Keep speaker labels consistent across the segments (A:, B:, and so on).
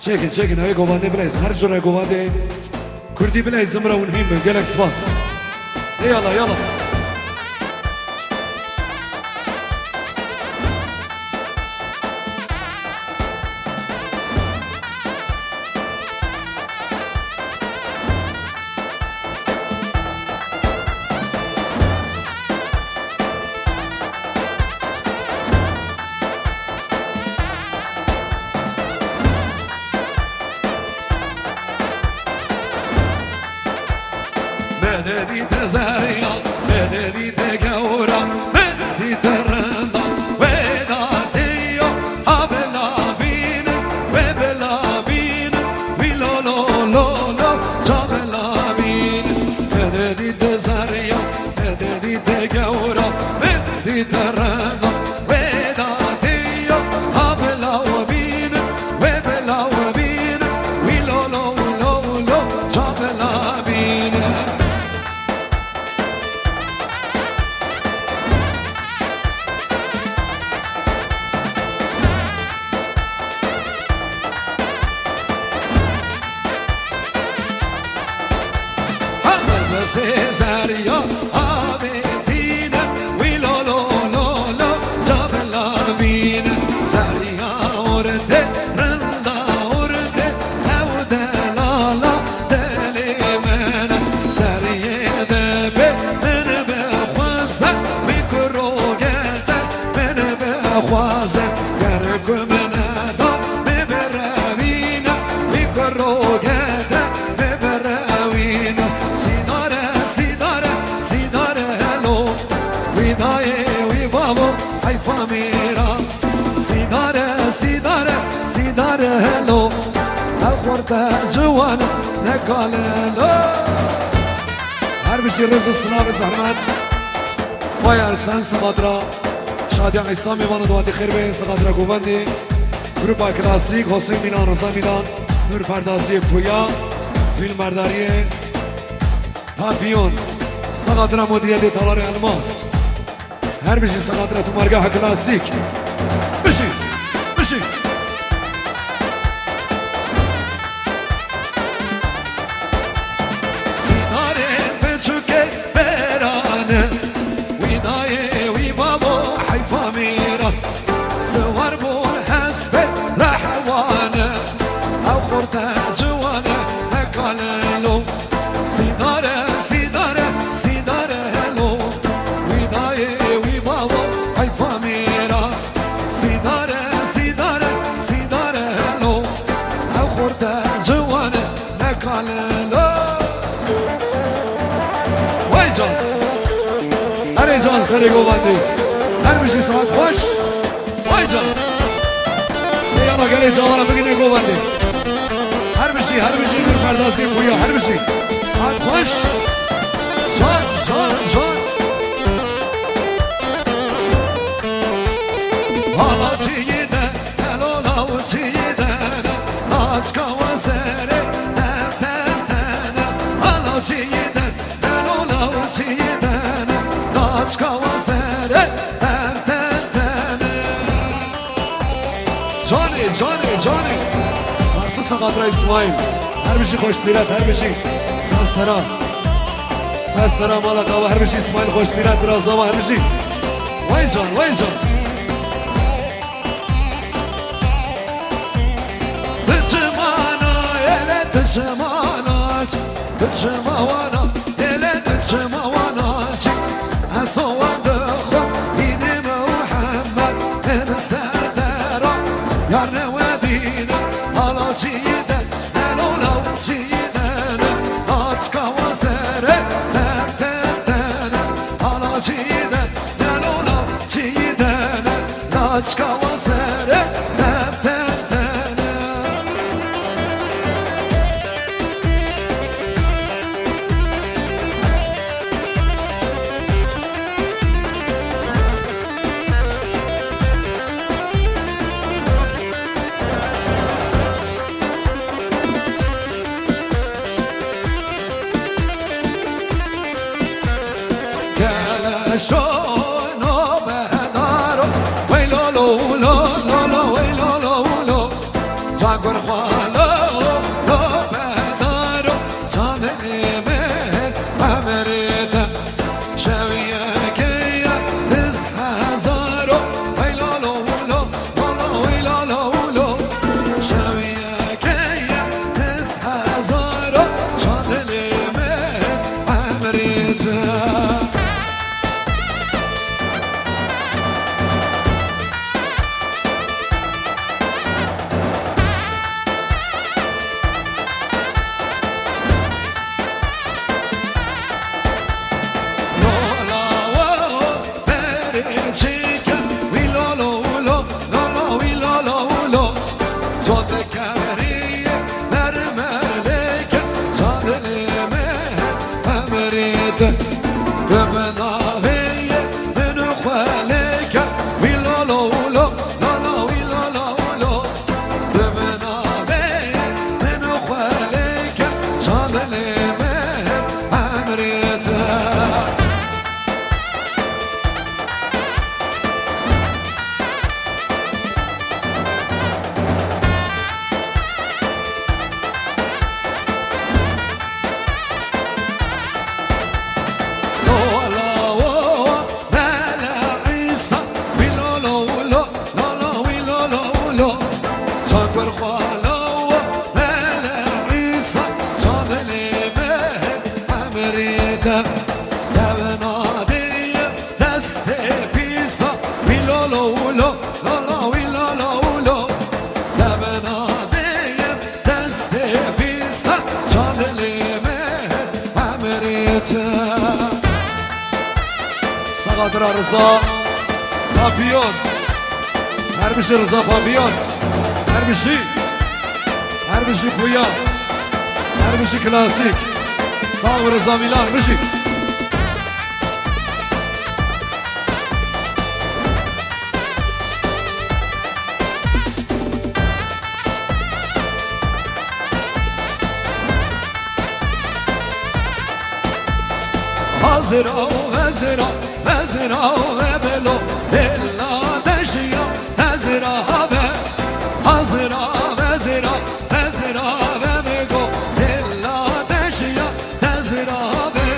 A: چکن های گوانده بلیز هر جور گوانده کردی بلیز زمره و نهیم بیم گلک سپاس یالا
B: مددي تزاريا مددي تجورا مددي ترندا وداتيو أبلا بين وبلا بين ويلو لو لو لو جابلا بين مددي تزاريا مددي تجورا مددي ترندا وداتيو أبلا بين وبلا بين ويلو لو لو لو جابلا بين Cesario Aventina Wilo lo lo lo Zabela bina Zaria orte Randa orte Aude la la Delimena Zarie debe Mene be khwaza Mikro gete Mene be khwaza Garku mene da Beberavina Mikro gete Beberavina فاميرا سيدارة هلو أخورت جوانا نقاللو هر بشي رز الصناب زحمت ويا رسان سقادرا شادي عصامي وانا دواتي خير بين سقادرا قوباندي گروپا کلاسیک حسین مینان رضا مینان نور پردازی پویا فیلم برداری پاپیون سقادرا مدیریت تالار الماس هر بشي سقادرة ومرقاها كلاسيك بشي سيداري بچوكي بيرانه ويداي ويبابو حيفا ميرا سوار بو حسبي رحوانه او خورتا جوانه هكاللو سيداري هلو ويداي سيدارة هلو أو خورتا جوانا نكاللو وای جان هر جان سری گواندی هر بشی ساعت خوش وای جان یالا گلی جوانا بگینه گواندی هر بشی نور پردازی پویا هر بشی ساعت خوش جان حالا چیده هلولا و چیده ناچکا و سره نفتنه حالا چیده هلولا و چیده ناچکا و سره نفتنه جانی واسه سقادر اسماعیل هر بشی خوش سیرت هر بشی سرسرا مالا قوا هر بشی اسماعیل خوش سیرت برازاما هر بشی وای جان تجمعنا أصوان دخل دين محمد السردارة يارنا ودينا على جيدا لو جيدا أتكا وزارة نبتدنا على جيدا لو جيدا أتكا وزارة شونو بهدارو ويلو لو لو لو لو ويلو لو لو جاكور خالو دست پیسا ویلولولو لالا ویلولولو لبنادیم دست پیسا چاللیمه امریته سقادر رضا پاپیون هر بشی رضا پاپیون هر بشی پویا هر بشی کلاسیک ساق رضا میلان بشی Hazıra vezira vezira ve belo illa deşya hazıra ve hazıra vezira vezira ve bego illa deşya hazıra ve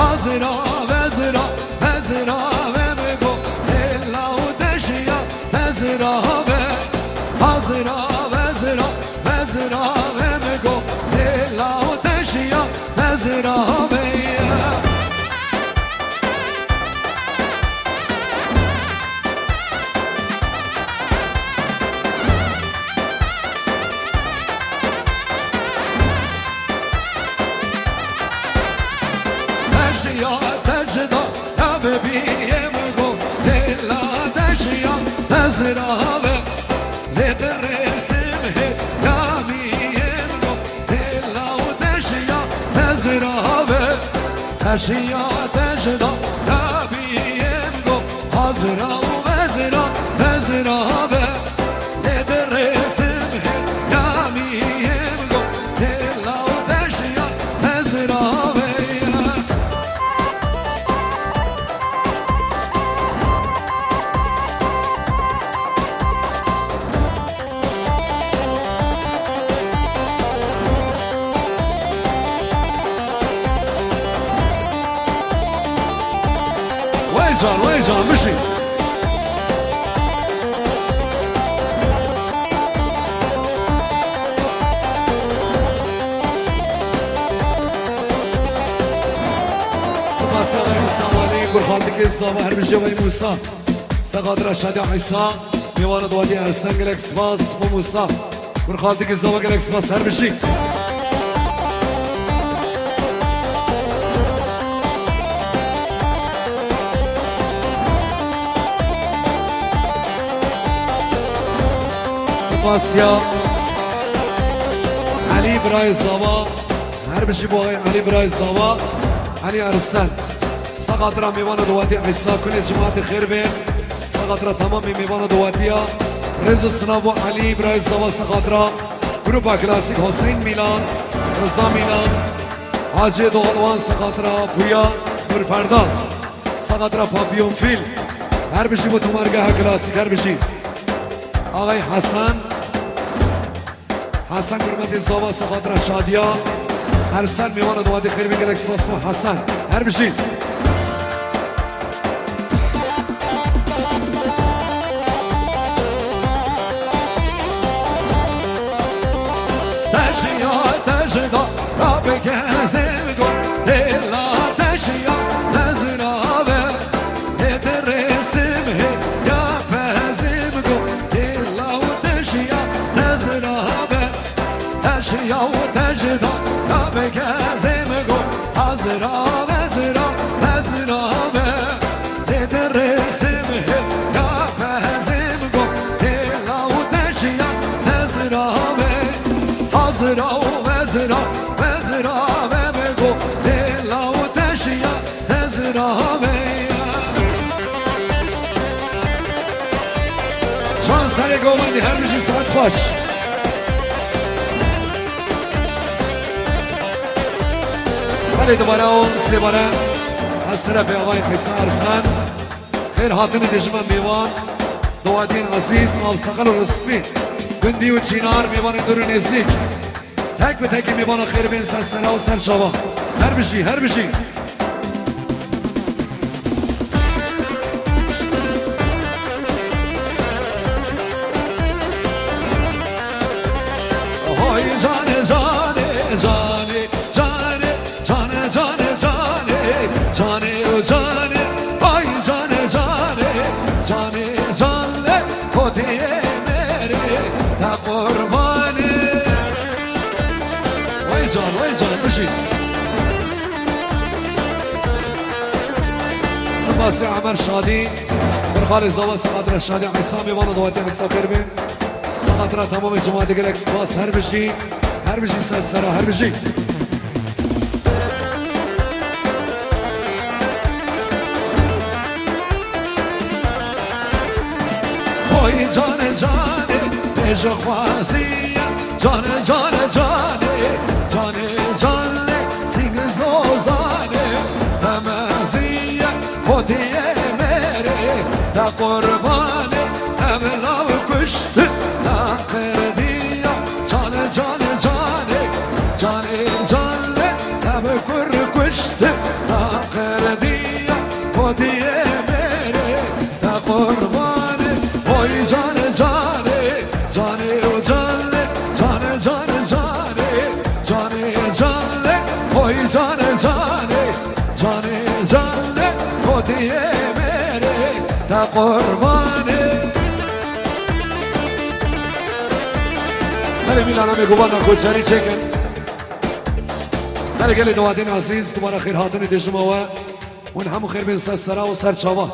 B: hazıra vezira vezira ve bego illa deşya hazıra ve hazıra vezira vezira ve bego illa deşya hazıra ve ya tecda ya bebiyem go della deşya tezra ve lederesim he ya miyem go della deşya tezra ve teşya tecda ya biyem go hazra vezra tezra ve lederesim he ya miyem go della deşya tezra ve ويجان مشي سباسي غير الساماني برخالتك الصباح هربجي وي موسى سقادر شادي عيسى ميوانا دوادي ارسان قلق سباس وموسى برخالتك الصباح قلق سباس هربجي سپاسیا علی برای زوا هر بشی با علی برای زوا علی ارسل سقادر میوان دوادی عیسی کنه جماعت خیر بین سقادر تمام میوان دوادی رضا سناب و علی برای زوا سقادر گروپ کلاسیک حسین میلان رضا میلان حاجی دوغلوان سقادر پویا برپرداز سقادر پاپیون فیل هر بشی با تمرگاه کلاسیک هر بشی آقای حسن گرمت زاوا سقادر شادیا هر سال میوان دوادی خیر بگل اکسپاس و حسن هر بشید تشیا تشدا را بگزم گل دلا تشیا نزرابه ادرسم یا پزم گل دلا و تشیا نزرابه تشیا و تشدا را بگزم گل حزرا وزرا نزرابه ادرسم یا پزم گل دلا و تشیا نزرابه حزرا وزرا وزرا بگو دلا و تشیا نزرابه شان سر گومندی هر میشی ساعت خوش ولی دوباره اون سه باره از طرف آقای قیسا ارسن خیر حاطن دجمن میوان دوادین عزیز آفسقل و رسپی گندی و چینار میوان دور نزدیک تک به تک میوان خیر بین سر و سر شوا هر بشی هر بشی های جان جان جان جان جان جان جان جان و جان های جان
A: بشید سپاسی عمر شادی برخال زوا سقاطر شادی عصام وانا دواتي حساب کربه سقاطر تمام جماعت گلک سپاس هر بشی سرا هر بشی وای جان جانه پیش خوازی جان جان جانه جان جانه سینگ زوزانه همزیه خودیه میره دا قربانه هملاو کشت دا قردیه جان جان جانه جان جانه هم کر کشت دا قردیه خودیه میره دا قربانه وای جان جانه جانه و جانه جانه جانه جانه جانه جانه وای جانه جانه جانه جانه خودیه میره تا قربانه هلی میلانا میگوانا کوچری چکن هلی گلی دوادین عزیز دوباره خیر هاتنی دشما و همو خیر بین سر سرا و سر چاوا